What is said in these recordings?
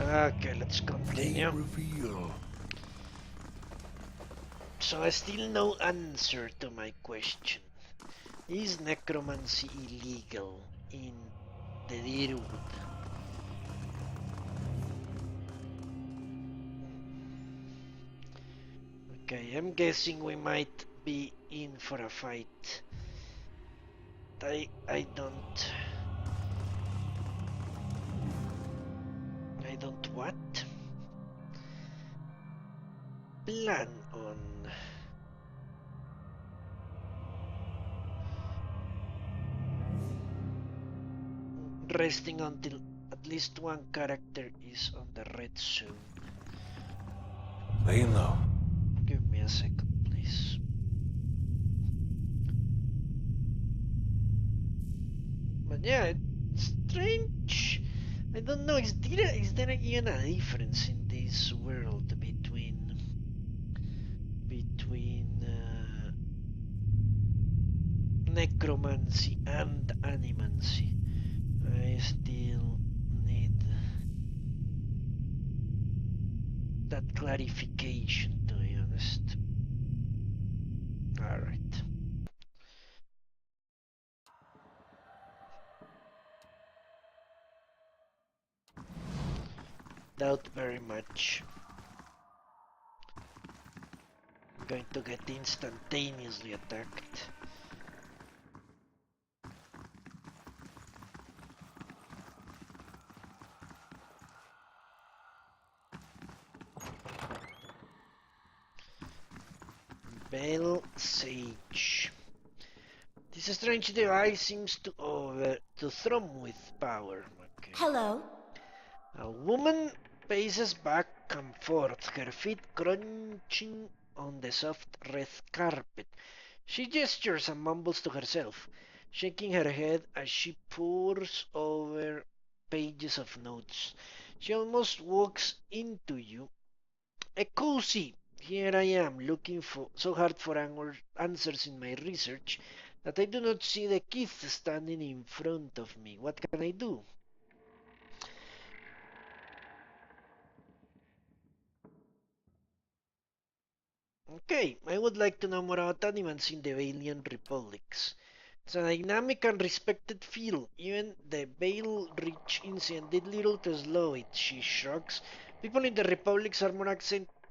Okay, let's continue. Reveal. So I still no answer to my question. Is necromancy illegal in the Deerwood? Okay, I'm guessing we might be in for a fight. I don't what? Plan on resting until at least one character is on the red zone. Laying low. Give me a second, please. But yeah, it's strange. I don't know, is there even a difference in this world between necromancy and animancy? I still need that clarification, to be honest. Alright. Doubt very much. I'm going to get instantaneously attacked. Bell Sage. This strange device seems to thrum with power. Okay. Hello. A woman paces back and forth, her feet crunching on the soft red carpet. She gestures and mumbles to herself, shaking her head as she pores over pages of notes. She almost walks into you. A cozy. Here I am, looking so hard for answers in my research that I do not see the Keith standing in front of me. What can I do? Okay, I would like to know more about animals in the alien republics. It's a dynamic and respected field. Even the Vale Ridge incident did little to slow it, she shrugs. People in the republics are more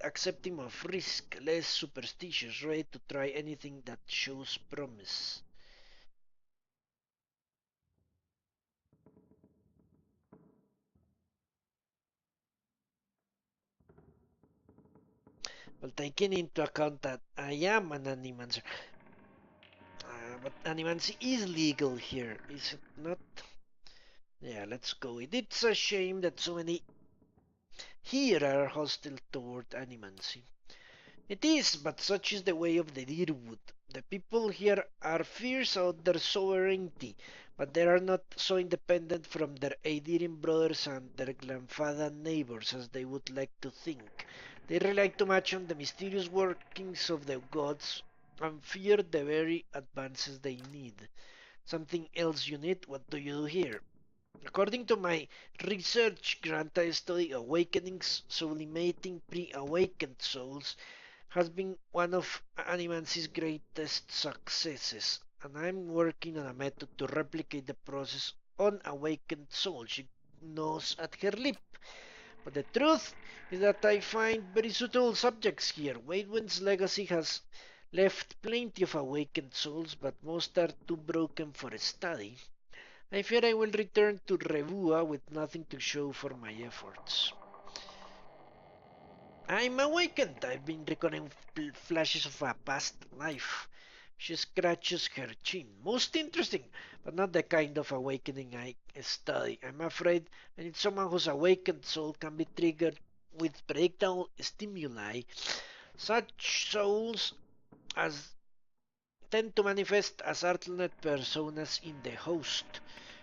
accepting of risk, less superstitious, ready to try anything that shows promise. Well, taking into account that I am an animancer, but animancy is legal here, is it not? Yeah, let's go. It's a shame that so many here are hostile toward animancy. It is, but such is the way of the Deerwood. The people here are fierce about their sovereignty, but they are not so independent from their Aedirian brothers and their Glanfada neighbors as they would like to think. They rely too much on the mysterious workings of the gods and fear the very advances they need. Something else you need? What do you do here? According to my research grant, I study awakenings, sublimating pre-awakened souls has been one of Animancy's greatest successes, and I'm working on a method to replicate the process on awakened souls. She knows at her lip. But the truth is that I find very suitable subjects here. Wadewen's legacy has left plenty of awakened souls, but most are too broken for study. I fear I will return to Revua with nothing to show for my efforts. I'm awakened. I've been recalling flashes of a past life. She scratches her chin. Most interesting, but not the kind of awakening I study. I'm afraid I need someone whose awakened soul can be triggered with predictable stimuli. Such souls as tend to manifest as alternate personas in the host.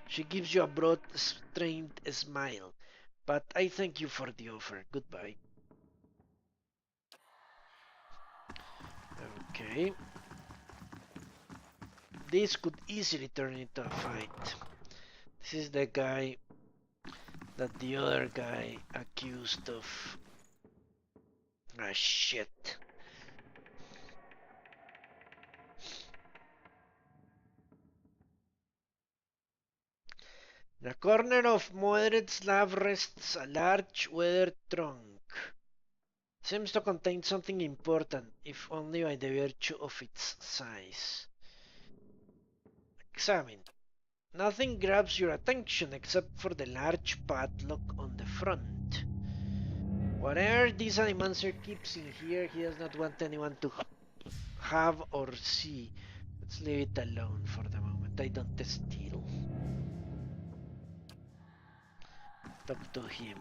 She gives you a broad, strained smile. But I thank you for the offer. Goodbye. Okay. This could easily turn into a fight. This is the guy that the other guy accused of. Ah, shit. In a corner of Moedred slab rests a large weathered trunk. Seems to contain something important, if only by the virtue of its size. Examine. Nothing grabs your attention except for the large padlock on the front. Whatever this animancer keeps in here, he does not want anyone to have or see. Let's leave it alone for the moment. I don't steal. Talk to him.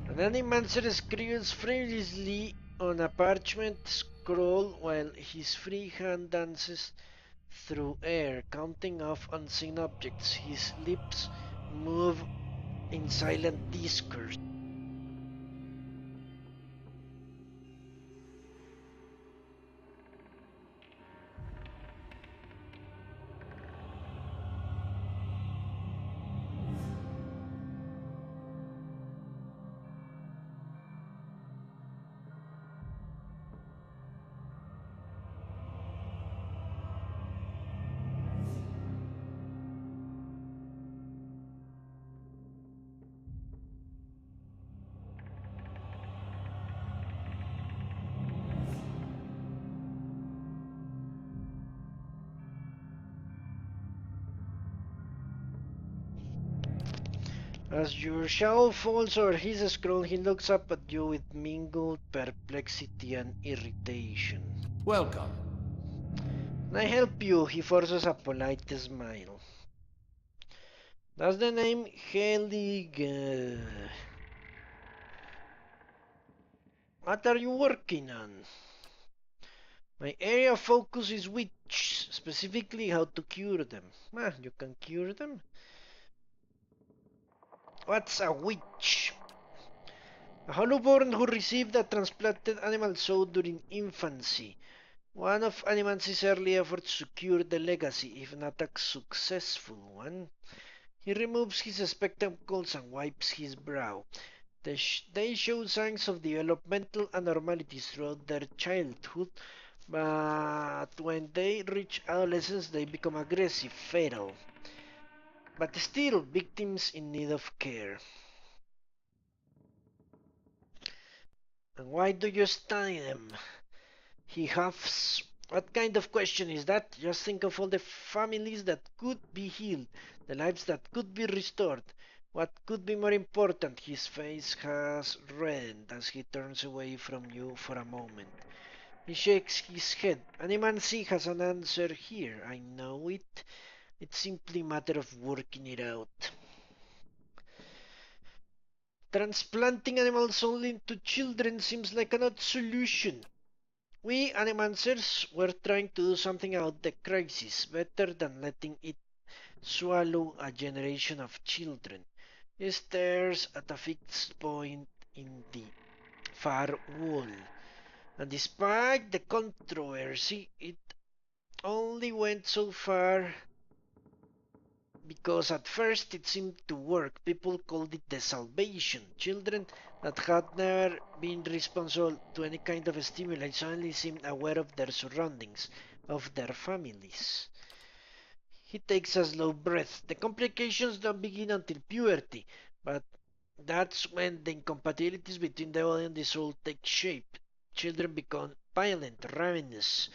An animancer scribbles furiously on a parchment scroll while his free hand dances through air, counting off unseen objects. His lips move in silent discourse. As your shadow falls over his scroll, he looks up at you with mingled perplexity and irritation. Welcome. Can I help you? He forces a polite smile. That's the name Helig. What are you working on? My area of focus is witch, specifically how to cure them. Ah, you can cure them? What's a witch? A hollowborn who received a transplanted animal soul during infancy. One of Animancy's early efforts to cure the legacy, if not a successful one. He removes his spectacles and wipes his brow. They show signs of developmental abnormalities throughout their childhood, but when they reach adolescence they become aggressive, fatal. But still victims in need of care. And why do you study them? He huffs. What kind of question is that? Just think of all the families that could be healed, the lives that could be restored. What could be more important? His face has reddened as he turns away from you for a moment. He shakes his head. Animancy has an answer here. I know it. It's simply a matter of working it out. Transplanting animal soul into children seems like an odd solution. We Animancers were trying to do something about the crisis, better than letting it swallow a generation of children. He stares at a fixed point in the far wall, and despite the controversy, it only went so far because at first it seemed to work. People called it the salvation. Children that had never been responsible to any kind of stimuli suddenly seemed aware of their surroundings, of their families. He takes a slow breath. The complications don't begin until puberty, but that's when the incompatibilities between the body and the soul take shape. Children become violent, ravenous.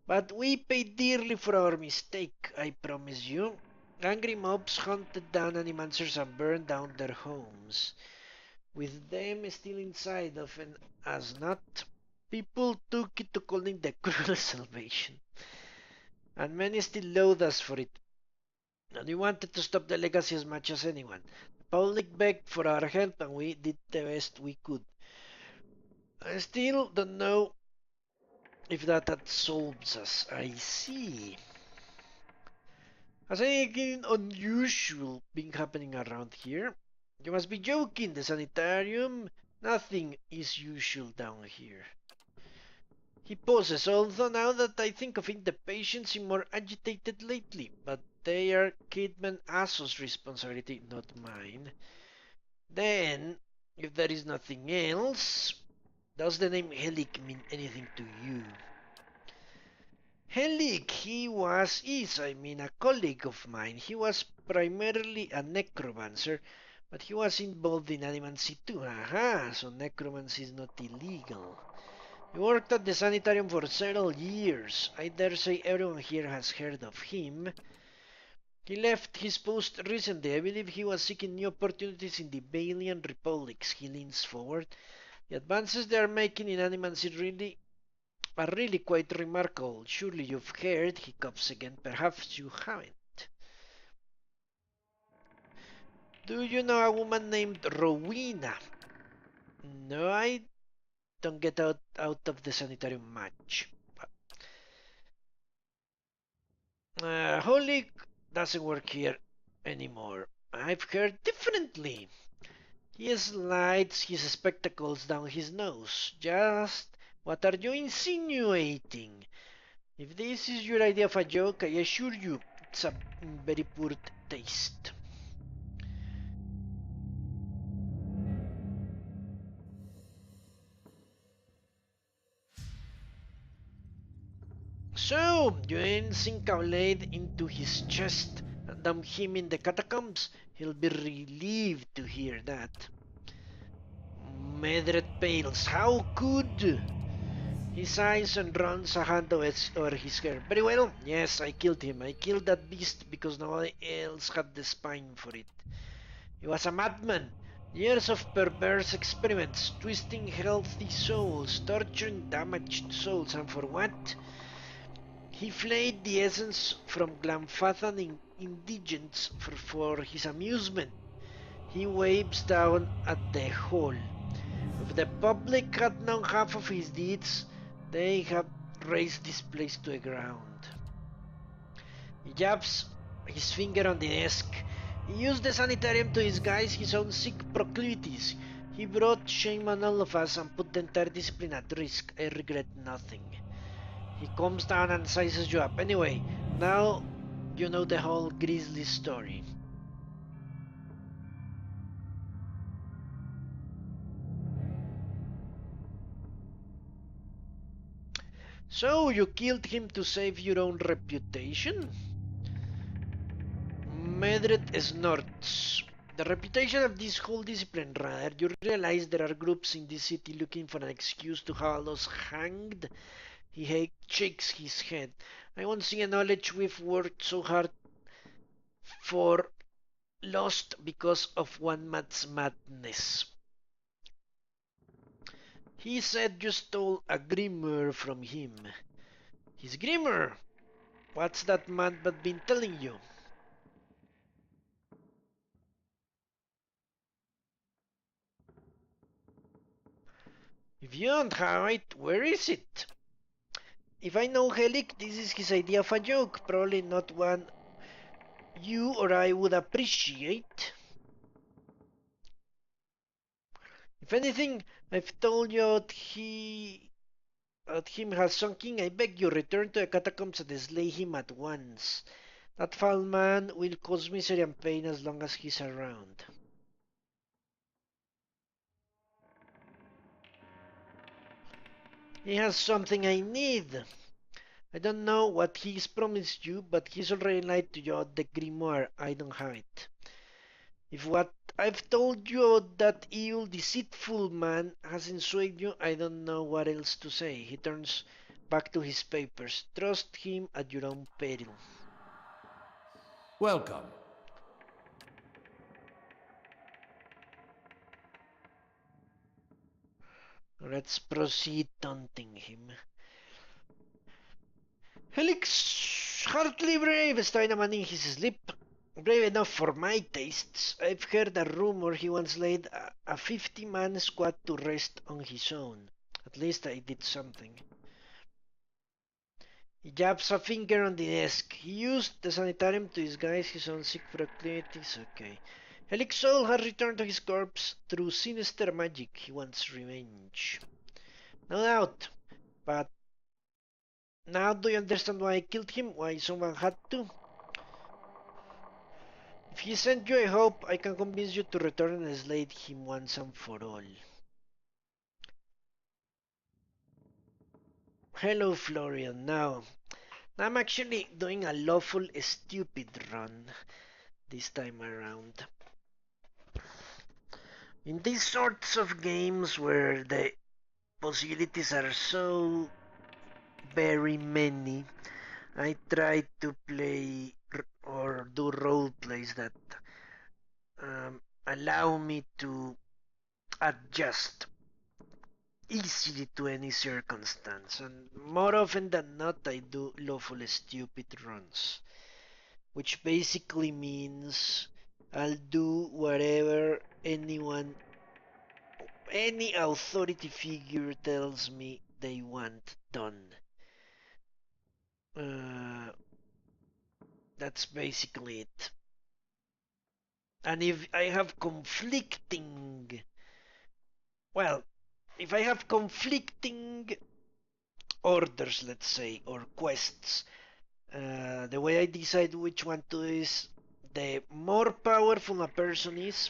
But we pay dearly for our mistake, I promise you. Angry mobs hunted down animancers and burned down their homes. With them still inside of an asnot, people took it to calling the cruel salvation. And many still loathe us for it. And we wanted to stop the legacy as much as anyone. The public begged for our help and we did the best we could. I still don't know if that solves us. I see. Has anything unusual been happening around here? You must be joking, the sanitarium. Nothing is usual down here. He pauses, although now that I think of it, the patients seem more agitated lately, but they are Kidman Aso's responsibility, not mine. Then, if there is nothing else, does the name Helik mean anything to you? Helik, a colleague of mine. He was primarily a necromancer, but he was involved in animancy too. Aha, so necromancy is not illegal. He worked at the Sanitarium for several years. I dare say everyone here has heard of him. He left his post recently. I believe he was seeking new opportunities in the Balian republics. He leans forward. The advances they are making in animancy are really quite remarkable. Surely you've heard, he coughs again. Perhaps you haven't. Do you know a woman named Rowena? No, I don't get out of the sanitarium much. Holy doesn't work here anymore. I've heard differently. He slides his spectacles down his nose. Just what are you insinuating? If this is your idea of a joke, I assure you it's a very poor taste. So, you sink a blade into his chest and dump him in the catacombs? He'll be relieved to hear that. Moedred pales. How could? He sighs and runs a hand over his hair. Very well. Yes, I killed him. I killed that beast because nobody else had the spine for it. He was a madman. Years of perverse experiments, twisting healthy souls, torturing damaged souls, and for what? He flayed the essence from Glamfathan indigents for his amusement. He waves down at the hole. If the public had known half of his deeds, they have razed this place to the ground. He jabs his finger on the desk. He used the sanitarium to disguise his own sick proclivities. He brought shame on all of us and put the entire discipline at risk. I regret nothing. He calms down and sizes you up. Anyway, now you know the whole grisly story. So, you killed him to save your own reputation? Moedred snorts. The reputation of this whole discipline, rather. You realize there are groups in this city looking for an excuse to have us hanged? He shakes his head. I won't see a knowledge we've worked so hard for lost because of one man's madness. He said you stole a grimoire from him. His grimoire? What's that man but been telling you? If you don't have it, where is it? If I know Helik, this is his idea of a joke, probably not one you or I would appreciate. If anything, I've told you that him has something. I beg you, return to the catacombs and slay him at once. That foul man will cause misery and pain as long as he's around. He has something I need. I don't know what he's promised you, but he's already lied to you about the grimoire. I don't have it. If what I've told you about that evil, deceitful man hasn't swayed you, I don't know what else to say. He turns back to his papers. Trust him at your own peril. Welcome. Let's proceed taunting him. Helix, hardly brave, Steinaman in his sleep. Brave enough for my tastes. I've heard a rumor he once laid a 50-man squad to rest on his own. At least I did something. He jabs a finger on the desk. He used the sanitarium to disguise his own sick proclivities. Okay. Helix soul has returned to his corpse through sinister magic. He wants revenge. No doubt. But Now do you understand why I killed him? Why someone had to? If he sent you, I hope I can convince you to return and slay him once and for all. Hello, Florian. Now, I'm actually doing a lawful stupid run this time around. In these sorts of games where the possibilities are so very many, I try to play or do role plays that allow me to adjust easily to any circumstance. And more often than not, I do lawful stupid runs, which basically means I'll do whatever any authority figure tells me they want done. Uh, that's basically it. And if I have conflicting, well, if I have conflicting orders, let's say, or quests, the way I decide which one to do is the more powerful a person is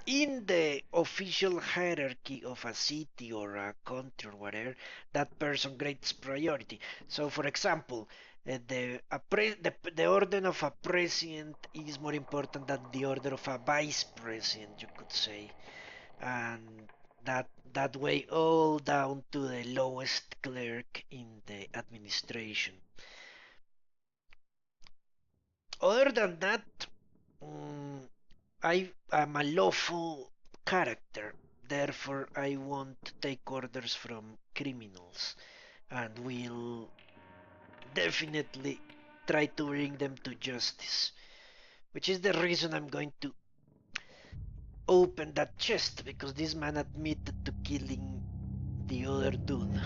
in the official hierarchy of a city or a country or whatever, that person gets priority. So, for example, the order of a president is more important than the order of a vice president, you could say, and that way all down to the lowest clerk in the administration. Other than that, mm, I am a lawful character, therefore I won't take orders from criminals and will definitely try to bring them to justice. Which is the reason I'm going to open that chest, because this man admitted to killing the other dude.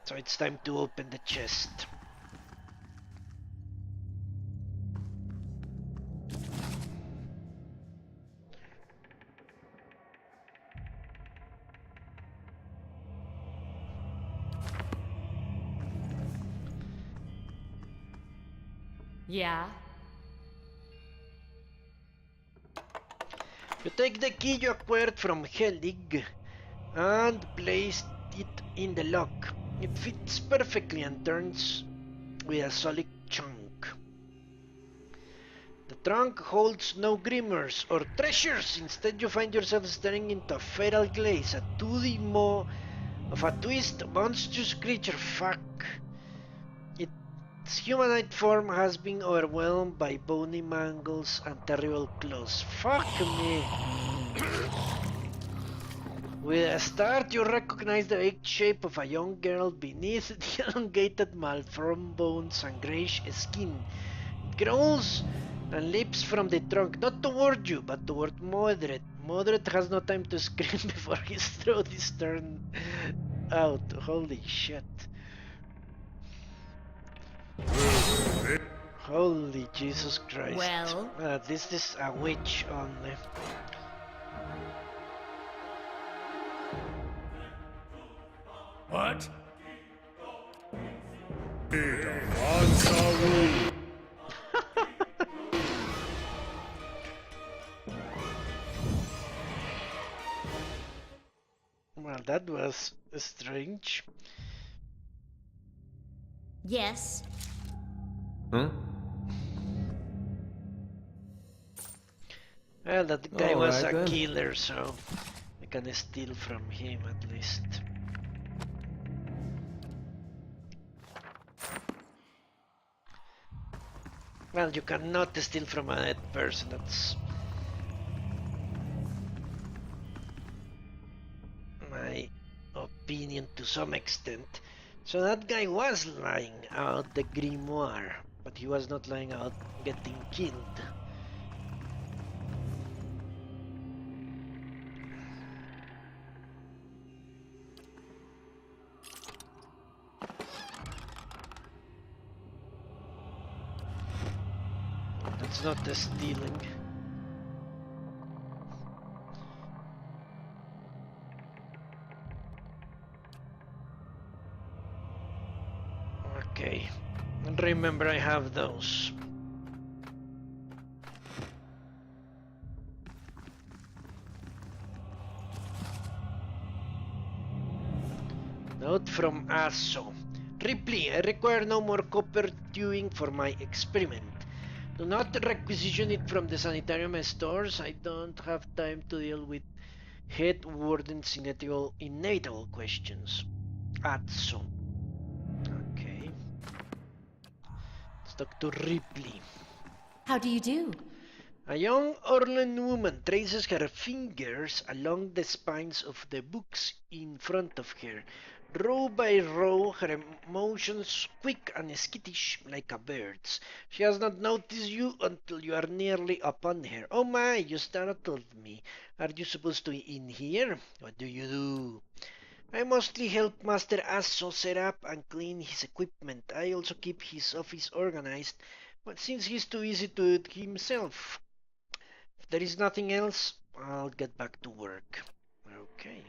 So it's time to open the chest. Yeah? You take the key you acquired from Helig and place it in the lock. It fits perfectly and turns with a solid chunk. The trunk holds no glimmers or treasures. Instead, you find yourself staring into a feral glaze, a 2D maw of a twist monstrous creature. Fuck. Its humanoid form has been overwhelmed by bony mangles and terrible claws. Fuck me. With a start, you recognize the vague shape of a young girl beneath the elongated, malformed bones and greyish skin. It crawls and leaps from the trunk, not toward you, but toward Moedred. Moedred has no time to scream before his throat is turned out. Holy shit. Holy Jesus Christ. Well? At least this is a witch only. What? Well, that was strange. Yes. Huh? Well, that guy was Alright a then. killer, so I can steal from him at least. Well, you cannot steal from a dead person, that's my opinion to some extent. So that guy was lying out the grimoire, but he was not lying out getting killed. That's not the stealing. Okay. And remember, I have those. Note from Asso. Ripley, I require no more copper tubing for my experiment. Do not requisition it from the Sanitarium stores. I don't have time to deal with head warden's inevitable questions. Asso. Okay. Let's talk to Ripley. How do you do? A young Orlan woman traces her fingers along the spines of the books in front of her. Row by row, her motions quick and skittish like a bird's. She has not noticed you until you are nearly upon her. Oh my, you startled me. Are you supposed to be in here? What do you do? I mostly help Master Asso set up and clean his equipment. I also keep his office organized, but since he's too easy to do it himself. If there is nothing else, I'll get back to work. Okay.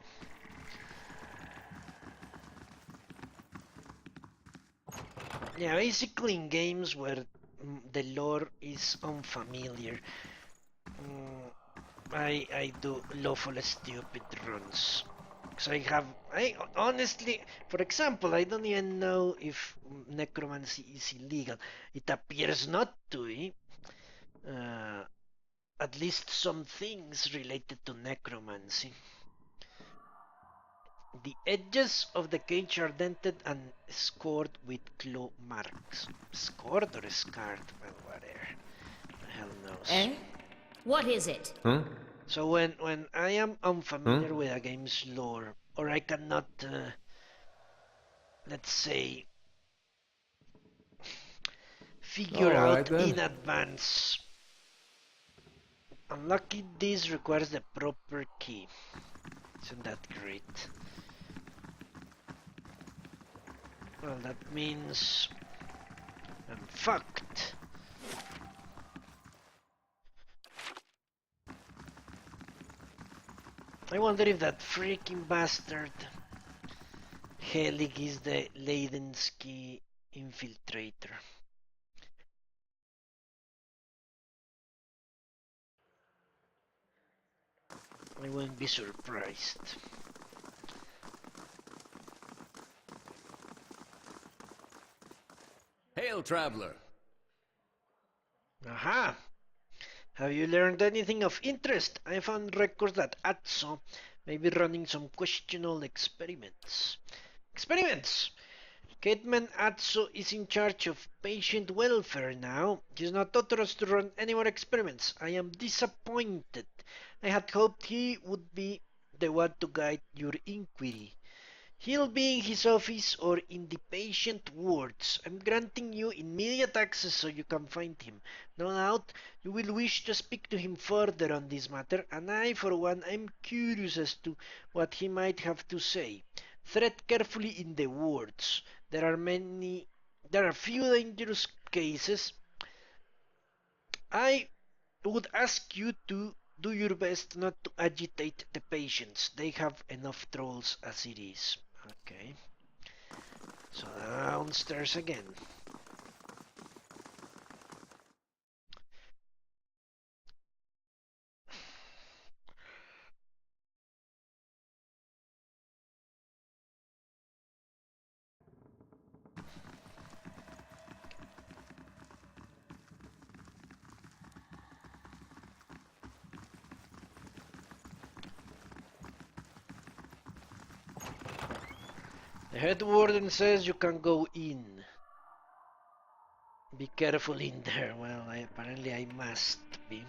Yeah, basically in games where the lore is unfamiliar, I do lawful stupid runs. Because I honestly, for example, I don't even know if necromancy is illegal. It appears not to be. Uh, at least some things related to necromancy. The edges of the cage are dented and scored with claw marks. Scored or scarred? Well, whatever. The hell knows. Eh? What is it? Huh? So when I am unfamiliar with a game's lore, or I cannot, let's say, figure All right out then. in advance. Unlucky this requires the proper key. Isn't that great? Well, that means I'm fucked. I wonder if that freaking bastard Helig is the Leidensky infiltrator. I wouldn't be surprised. Hail, traveler. Aha! Have you learned anything of interest? I found records that Atso may be running some questionable experiments. Experiments! Cateman Atso is in charge of patient welfare now. He's not authorized to run any more experiments. I am disappointed. I had hoped he would be the one to guide your inquiry. He'll be in his office or in the patient wards. I'm granting you immediate access so you can find him. No doubt you will wish to speak to him further on this matter, and I, for one, am curious as to what he might have to say. Tread carefully in the wards. There are few dangerous cases. I would ask you to do your best not to agitate the patients. They have enough troubles as it is. Okay. So downstairs again. The head warden says you can go in. Be careful in there. Well, apparently I must be.